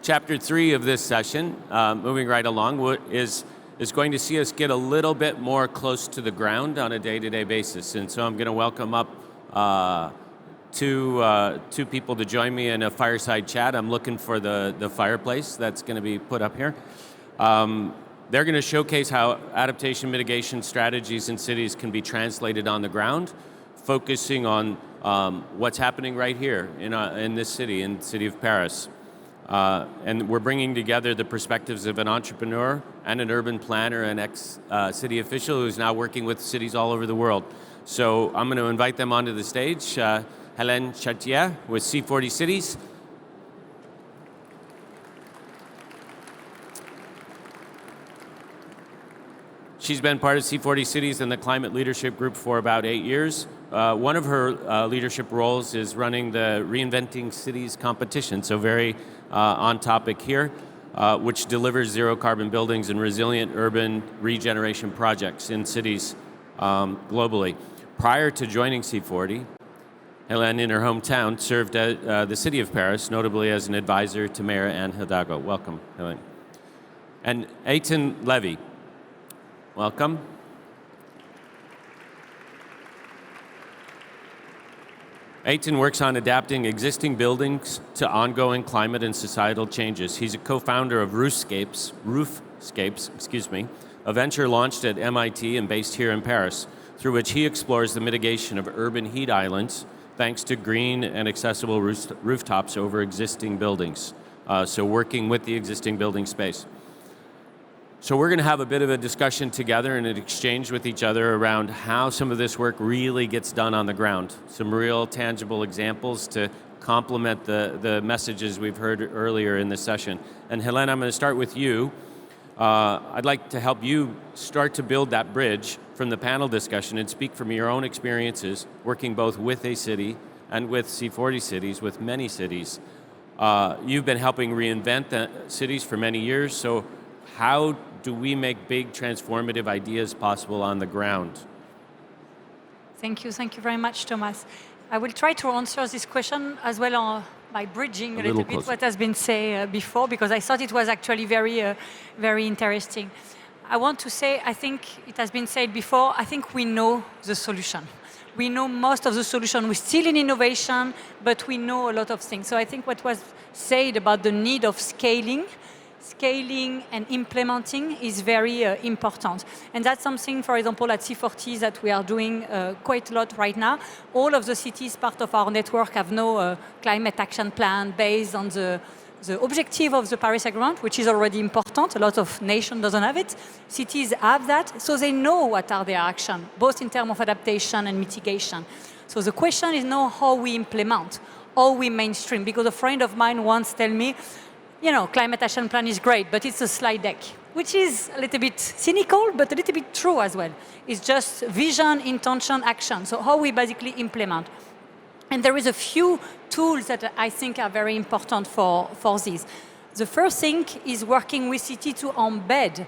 Chapter 3 of this session, moving right along, is going to see us get a little bit more close to the ground on a day-to-day basis. And so I'm going to welcome up two people to join me in a fireside chat. I'm looking for the fireplace that's going to be put up here. They're going to showcase how adaptation mitigation strategies in cities can be translated on the ground, focusing on what's happening right here in this city, in the city of Paris. And we're bringing together the perspectives of an entrepreneur and an urban planner and ex-city official who's now working with cities all over the world. So I'm going to invite them onto the stage. Hélène Chartier with C40 Cities. She's been part of C40 Cities and the Climate Leadership Group for about 8 years. One of her leadership roles is running the Reinventing Cities competition, so very on topic here, which delivers zero carbon buildings and resilient urban regeneration projects in cities globally. Prior to joining C40, Hélène, in her hometown, served at the city of Paris, notably as an advisor to Mayor Anne Hidalgo. Welcome, Hélène. And Eitan Levy. Welcome. Eitan works on adapting existing buildings to ongoing climate and societal changes. He's a co-founder of Roofscapes, a venture launched at MIT and based here in Paris, through which he explores the mitigation of urban heat islands thanks to green and accessible rooftops over existing buildings. So working with the existing building space. So we're going to have a bit of a discussion together and an exchange with each other around how some of this work really gets done on the ground. Some real tangible examples to complement the messages we've heard earlier in this session. And Hélène, I'm going to start with you. I'd like to help you start to build that bridge from the panel discussion and speak from your own experiences working both with a city and with C40 Cities, with many cities. You've been helping reinvent the cities for many years, so how do we make big transformative ideas possible on the ground? Thank you very much, Thomas. I will try to answer this question as well by bridging a little bit what has been said before, because I thought it was actually very interesting. I want to say, I think it has been said before, I think we know the solution. We know most of the solution. We're still in innovation, but we know a lot of things. So I think what was said about the need of scaling and implementing is very important. And that's something, for example, at C40 that we are doing quite a lot right now. All of the cities part of our network have no climate action plan based on the objective of the Paris Agreement, which is already important. A lot of nations doesn't have it. Cities have that, so they know what are their actions, both in terms of adaptation and mitigation. So the question is now how we implement, how we mainstream. Because a friend of mine once told me, climate action plan is great, but it's a slide deck, which is a little bit cynical, but a little bit true as well. It's just vision, intention, action. So how we basically implement. And there is a few tools that I think are very important for this. The first thing is working with city to embed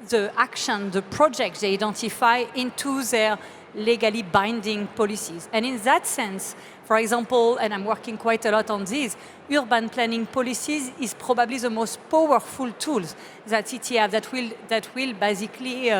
the action, the projects they identify into their legally binding policies. And in that sense, for example, and I'm working quite a lot on this, urban planning policies is probably the most powerful tools that cities have that will basically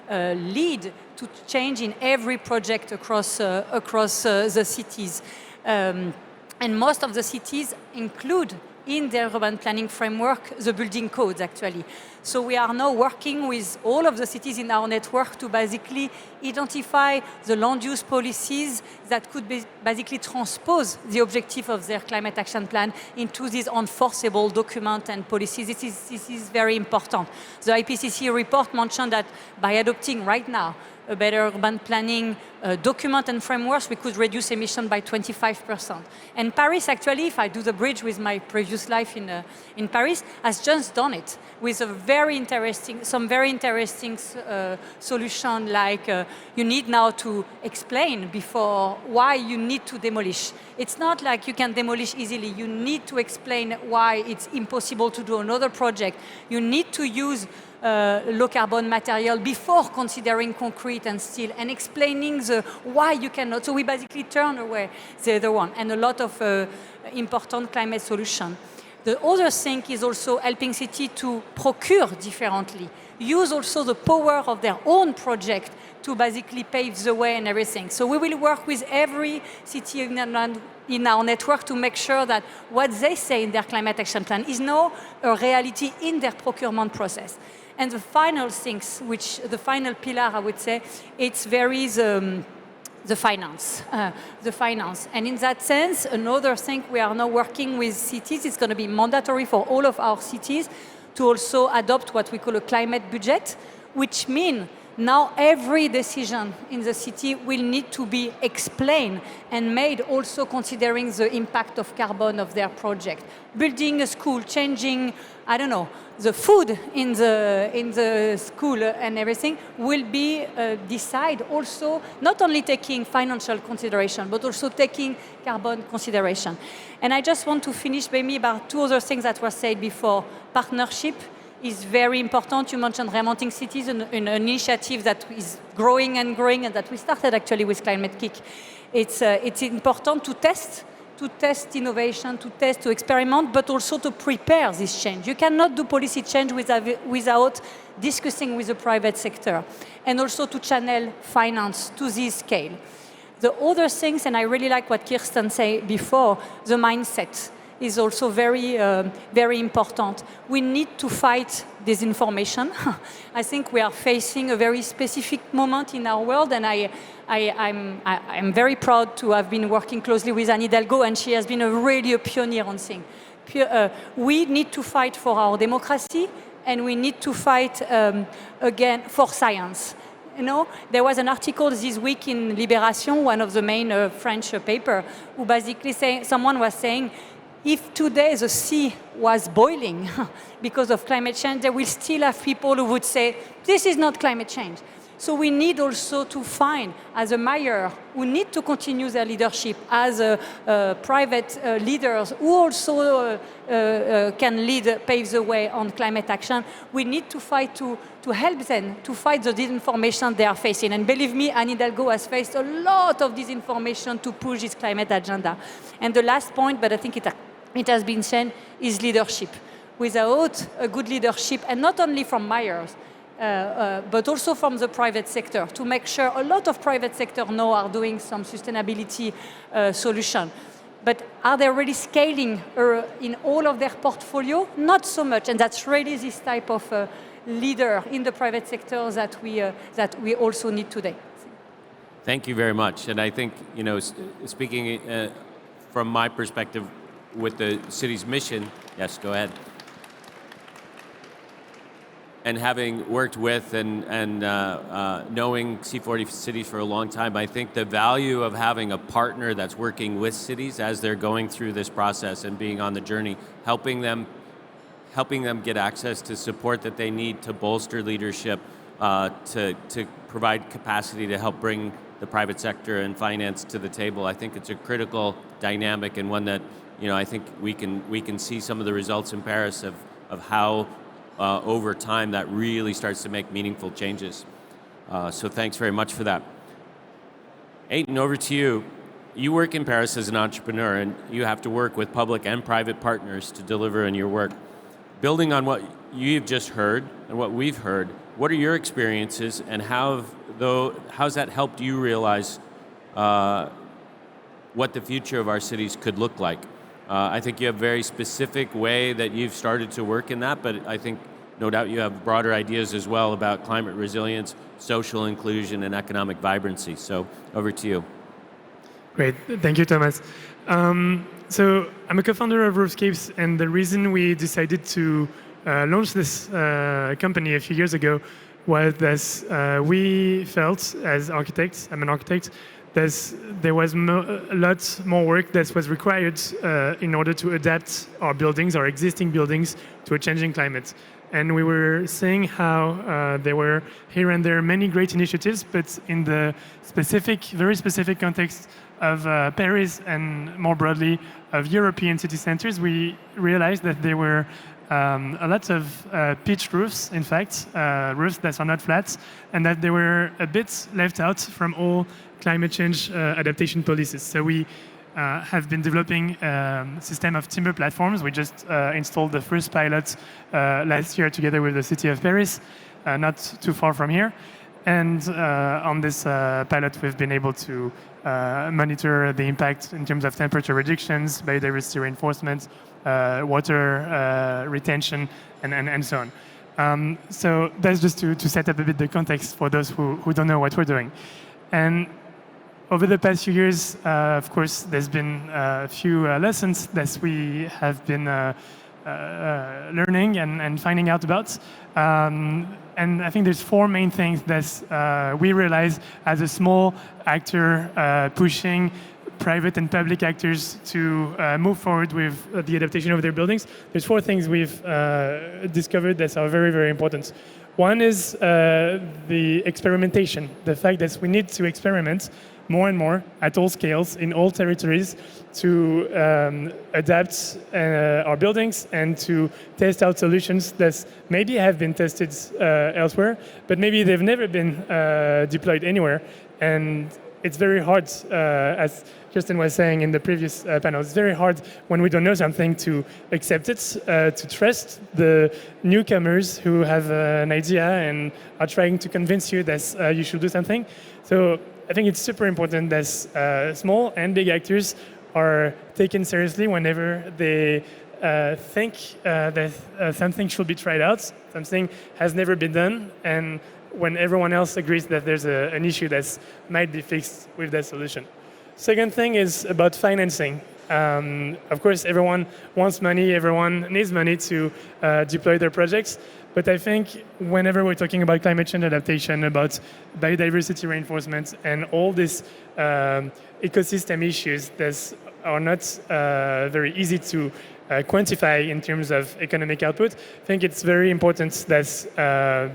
lead to change in every project across the cities. And most of the cities include in their urban planning framework the building codes, actually. So we are now working with all of the cities in our network to basically identify the land use policies that could basically transpose the objective of their climate action plan into these enforceable documents and policies. This is very important. The IPCC report mentioned that by adopting right now a better urban planning document and frameworks, we could reduce emission by 25%. And Paris, actually, if I do the bridge with my previous life in Paris, has just done it with some very interesting solution, like you need now to explain before why you need to demolish. It's not like you can demolish easily. You need to explain why it's impossible to do another project. You need to use low carbon material before considering concrete and steel, and explaining the why you cannot. So we basically turn away the other one, and a lot of important climate solution. The other thing is also helping cities to procure differently, use also the power of their own project to basically pave the way and everything. So we will work with every city in our network to make sure that what they say in their climate action plan is now a reality in their procurement process. And the final things, the final pillar, I would say, it's very the finance. And in that sense, another thing we are now working with cities, it's going to be mandatory for all of our cities to also adopt what we call a climate budget, which means now every decision in the city will need to be explained and made also considering the impact of carbon of their project. Building a school, changing, I don't know, the food in the school and everything will be decided also not only taking financial consideration, but also taking carbon consideration. And I just want to finish maybe about two other things that were said before. Partnership is very important. You mentioned Remonting Cities, an initiative that is growing and growing, and that we started actually with Climate Kick. It's important to test innovation, to experiment, but also to prepare this change. You cannot do policy change without discussing with the private sector, and also to channel finance to this scale. The other things, and I really like what Kirsten said before, the mindset is also very, very important. We need to fight disinformation. I think we are facing a very specific moment in our world, and I'm very proud to have been working closely with Anne Hidalgo, and she has been really a pioneer on things. We need to fight for our democracy, and we need to fight again for science. You know, there was an article this week in Libération, one of the main French paper, who basically someone was saying, if today the sea was boiling because of climate change, there will still have people who would say, this is not climate change. So we need also to find, as a mayor, who need to continue their leadership, as private leaders who also can pave the way on climate action. We need to fight to help them to fight the disinformation they are facing. And believe me, Anne Hidalgo has faced a lot of disinformation to push this climate agenda. And the last point, but I think it has been said, is leadership. Without a good leadership, and not only from mayors, but also from the private sector, to make sure a lot of private sector now are doing some sustainability solution. But are they really scaling in all of their portfolio? Not so much, and that's really this type of leader in the private sector that we also need today. Thank you very much. And I think, you know, speaking from my perspective with the city's mission, yes, go ahead. And having worked with and knowing C40 cities for a long time, I think the value of having a partner that's working with cities as they're going through this process and being on the journey, helping them get access to support that they need to bolster leadership, to provide capacity to help bring the private sector and finance to the table. I think it's a critical dynamic, and one that, you know, I think we can see some of the results in Paris of how over time that really starts to make meaningful changes. So thanks very much for that. Aiton, over to you. You work in Paris as an entrepreneur, and you have to work with public and private partners to deliver in your work. Building on what you've just heard and what we've heard, what are your experiences, and how's that helped you realize what the future of our cities could look like? I think you have a very specific way that you've started to work in that, but I think no doubt you have broader ideas as well about climate resilience, social inclusion, and economic vibrancy. So over to you. Great, thank you, Thomas. So I'm a co-founder of Roofscapes, and the reason we decided to launch this company a few years ago was that we felt, as architects, I'm an architect, there was a lot more work that was required in order to adapt our buildings, our existing buildings, to a changing climate. And we were saying how there were here and there many great initiatives, but in the very specific context of Paris and more broadly of European city centers, we realized that there were a lot of pitched roofs, in fact, roofs that are not flat, and that they were a bit left out from all climate change adaptation policies. So we have been developing a system of timber platforms. We just installed the first pilot last year together with the city of Paris, not too far from here. And on this pilot, we've been able to monitor the impact in terms of temperature reductions, biodiversity reinforcement, water retention, and so on. So that's just to set up a bit the context for those who don't know what we're doing. And over the past few years, of course, there's been a few lessons that we have been learning and finding out about. And I think there's four main things that we realize as a small actor pushing private and public actors to move forward with the adaptation of their buildings. There's four things we've discovered that are very, very important. One is the experimentation, the fact that we need to experiment more and more at all scales, in all territories, to adapt our buildings and to test out solutions that maybe have been tested elsewhere, but maybe they've never been deployed anywhere. And it's very hard, as Justin was saying in the previous panel, it's very hard when we don't know something to accept it, to trust the newcomers who have an idea and are trying to convince you that you should do something. So I think it's super important that small and big actors are taken seriously whenever they think that something should be tried out, something has never been done, and when everyone else agrees that there's an issue that might be fixed with that solution. Second thing is about financing. Of course, everyone wants money, everyone needs money to deploy their projects. But I think whenever we're talking about climate change adaptation, about biodiversity reinforcement, and all these ecosystem issues that are not very easy to quantify in terms of economic output, I think it's very important that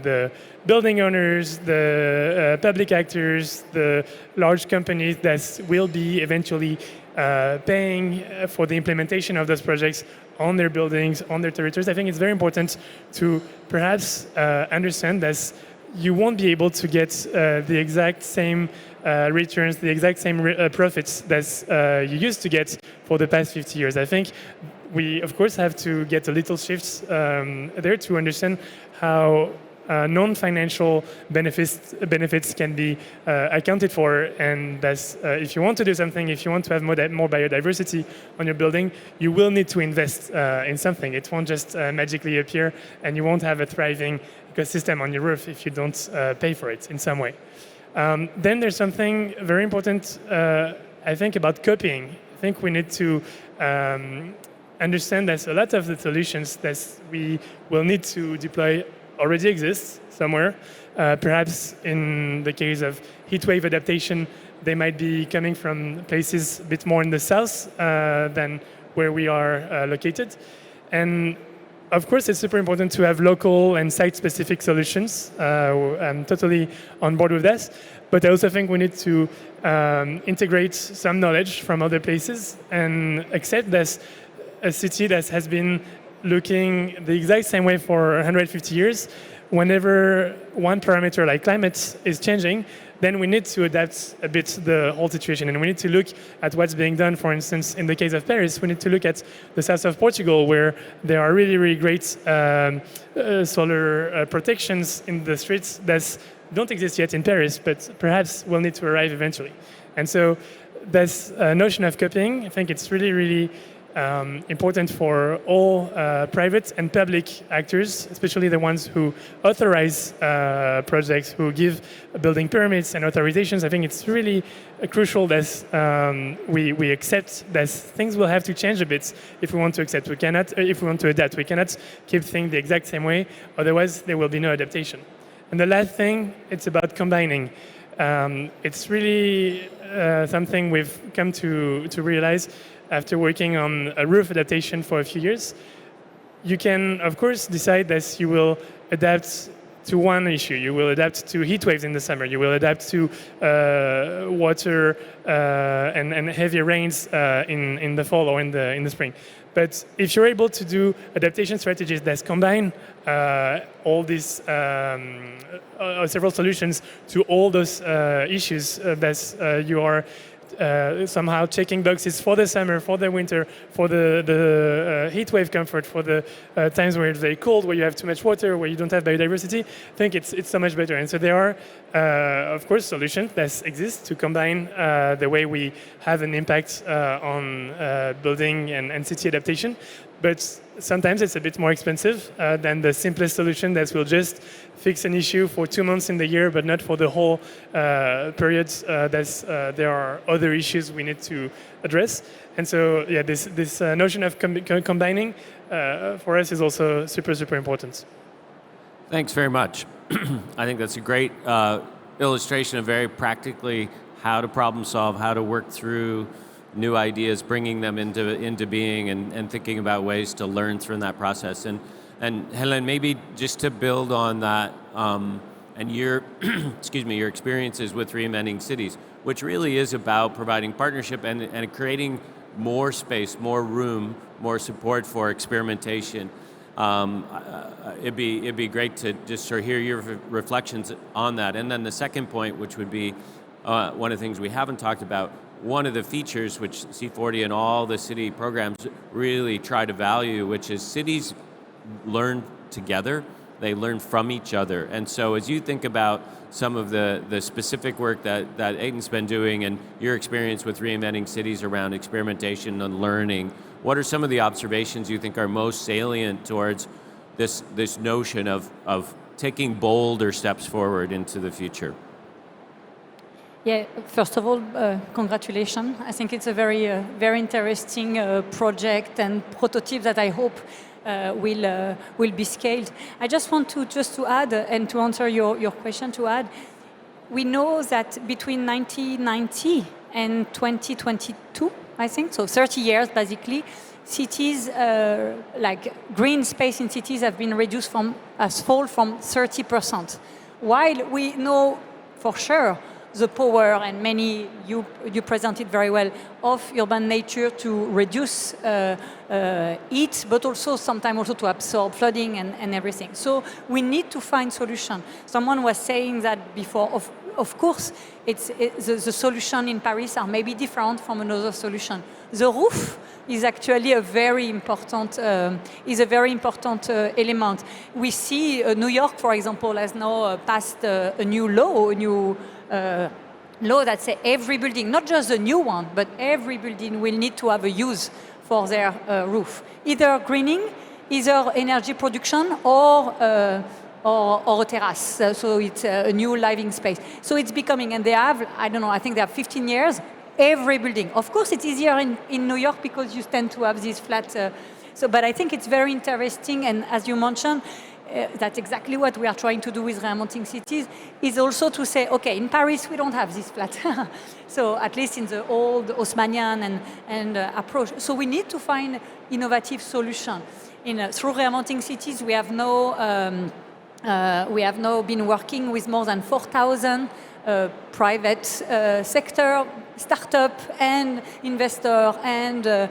the building owners, the public actors, the large companies that will be eventually paying for the implementation of those projects on their buildings, on their territories. I think it's very important to perhaps understand that you won't be able to get the exact same returns, the exact same profits that you used to get for the past 50 years. I think we, of course, have to get a little shift there to understand how non-financial benefits can be accounted for, and that if you want to do something, if you want to have more biodiversity on your building, you will need to invest in something. It won't just magically appear, and you won't have a thriving ecosystem on your roof if you don't pay for it in some way. Then there's something very important, I think, about copying. I think we need to understand that a lot of the solutions that we will need to deploy already exists somewhere. Perhaps in the case of heat wave adaptation, they might be coming from places a bit more in the south than where we are located. And of course, it's super important to have local and site-specific solutions. I'm totally on board with that. But I also think we need to integrate some knowledge from other places and accept that a city that has been looking the exact same way for 150 years, whenever one parameter like climate is changing, then we need to adapt a bit the whole situation. And we need to look at what's being done. For instance, in the case of Paris, we need to look at the south of Portugal, where there are really, really great solar protections in the streets that don't exist yet in Paris, but perhaps will need to arrive eventually. And so this notion of copying, I think it's really, really important for all private and public actors, especially the ones who authorize projects, who give building permits and authorizations. I think it's really crucial that we accept that things will have to change a bit if we want to accept. We cannot, if we want to adapt, we cannot keep things the exact same way. Otherwise, there will be no adaptation. And the last thing, it's about combining. It's really something we've come to realize after working on a roof adaptation for a few years. You can, of course, decide that you will adapt to one issue. You will adapt to heat waves in the summer. You will adapt to water and heavier rains in the fall or in the spring. But if you're able to do adaptation strategies that combine all these several solutions to all those issues that you are somehow checking boxes for the summer, for the winter, for the heat wave comfort, for the times where it's very cold, where you have too much water, where you don't have biodiversity. I think it's so much better. And so there are, of course, solutions that exist to combine the way we have an impact on building and city adaptation. But sometimes it's a bit more expensive than the simplest solution that will just fix an issue for 2 months in the year, but not for the whole period. There are other issues we need to address. And so, yeah, this notion of combining for us is also super, super important. Thanks very much. I think that's a great illustration of very practically how to problem solve, how to work through new ideas, bringing them into being, and thinking about ways to learn through that process. And Helen, maybe just to build on that, and your your experiences with reinventing cities, which really is about providing partnership and creating more space, more room, more support for experimentation. It'd be great to just sort of hear your reflections on that. And then the second point, which would be one of the things we haven't talked about, one of the features which C40 and all the city programs really try to value, which is cities learn together, they learn from each other. And so as you think about some of the specific work that Aidan's been doing and your experience with reinventing cities around experimentation and learning, what are some of the observations you think are most salient towards this notion of taking bolder steps forward into the future? Yeah, first of all, congratulations. I think it's a very interesting project and prototype that I hope will be scaled. I just want to add, and to answer your question, we know that between 1990 and 2022, I think, so 30 years basically, cities, like green space in cities have been reduced from 30%. While we know for sure the power, and you presented very well, of urban nature to reduce heat, but also sometimes also to absorb flooding and everything. So we need to find solution. Someone was saying that before. Of course, the solution in Paris are maybe different from another solution. The roof is actually a very important element. We see New York, for example, has now passed a new law that says every building, not just the new one, but every building will need to have a use for their roof. Either greening, either energy production, or a terrace. So it's a new living space. So it's becoming, and they have, I think they have 15 years, every building. Of course, it's easier in New York because you tend to have these flat. But I think it's very interesting, and as you mentioned, that's exactly what we are trying to do with Reinventing Cities, is also to say, okay, in Paris we don't have this flat. So at least in the old Haussmannian and approach. So we need to find innovative solution. Through Reinventing Cities, we have now been working with more than 4,000 private sector, startup and investor and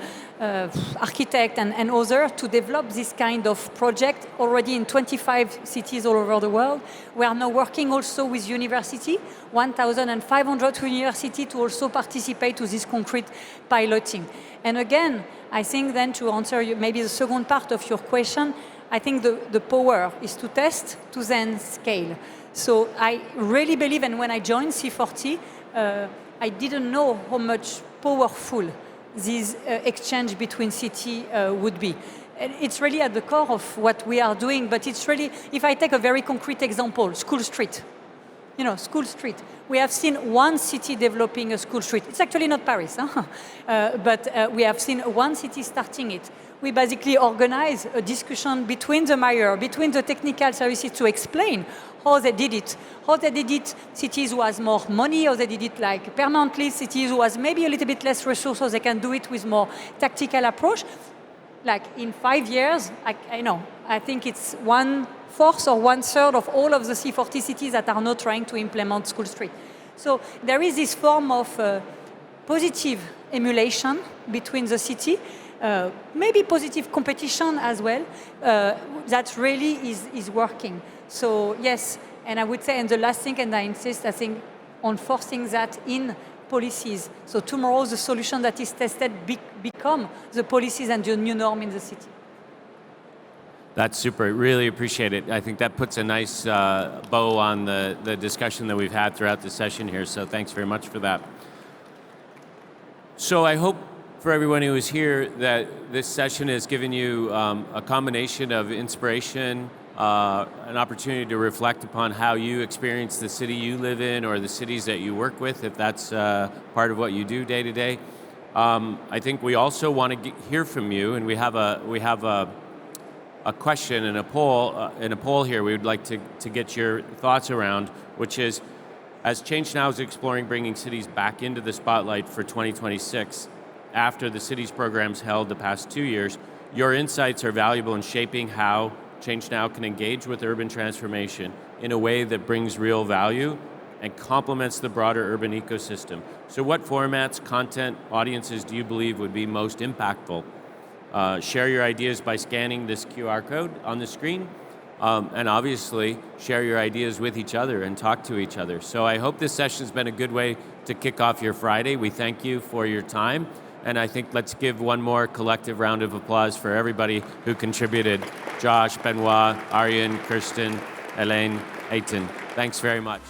architect and others to develop this kind of project already in 25 cities all over the world. We are now working also with university, 1,500 universities to also participate to this concrete piloting. And again, I think then to answer maybe the second part of your question, I think the power is to test, to then scale. So I really believe, and when I joined C40, I didn't know how much powerful this exchange between cities would be. It's really at the core of what we are doing, but it's really, if I take a very concrete example, School Street. School Street. We have seen one city developing a school street. It's actually not Paris, but we have seen one city starting it. We basically organize a discussion between the mayor, between the technical services to explain how they did it. How they did it, cities who has more money, or they did it like permanently, cities who has maybe a little bit less resources, they can do it with more tactical approach. Like in 5 years, I think it's 1/4 or 1/3 of all of the C40 cities that are now trying to implement School Street. So there is this form of positive emulation between the city, maybe positive competition as well, that really is working. So yes, and I would say, and the last thing, and I insist, I think, on forcing that in policies. So tomorrow, the solution that is tested become the policies and the new norm in the city. That's super. Really appreciate it. I think that puts a nice bow on the discussion that we've had throughout the session here. So thanks very much for that. So I hope for everyone who is here that this session has given you a combination of inspiration, an opportunity to reflect upon how you experience the city you live in or the cities that you work with, if that's part of what you do day to day. I think we also want to hear from you, and we have a question and a poll here we would like to get your thoughts around, which is, as Change Now is exploring bringing cities back into the spotlight for 2026, after the city's programs held the past 2 years, your insights are valuable in shaping how Change Now can engage with urban transformation in a way that brings real value and complements the broader urban ecosystem. So what formats, content, audiences do you believe would be most impactful? Share your ideas by scanning this QR code on the screen, and obviously share your ideas with each other and talk to each other. So I hope this session's been a good way to kick off your Friday. We thank you for your time, and I think let's give one more collective round of applause for everybody who contributed. Josh, Benoit, Aryan, Kirsten, Elaine, Aiton. Thanks very much.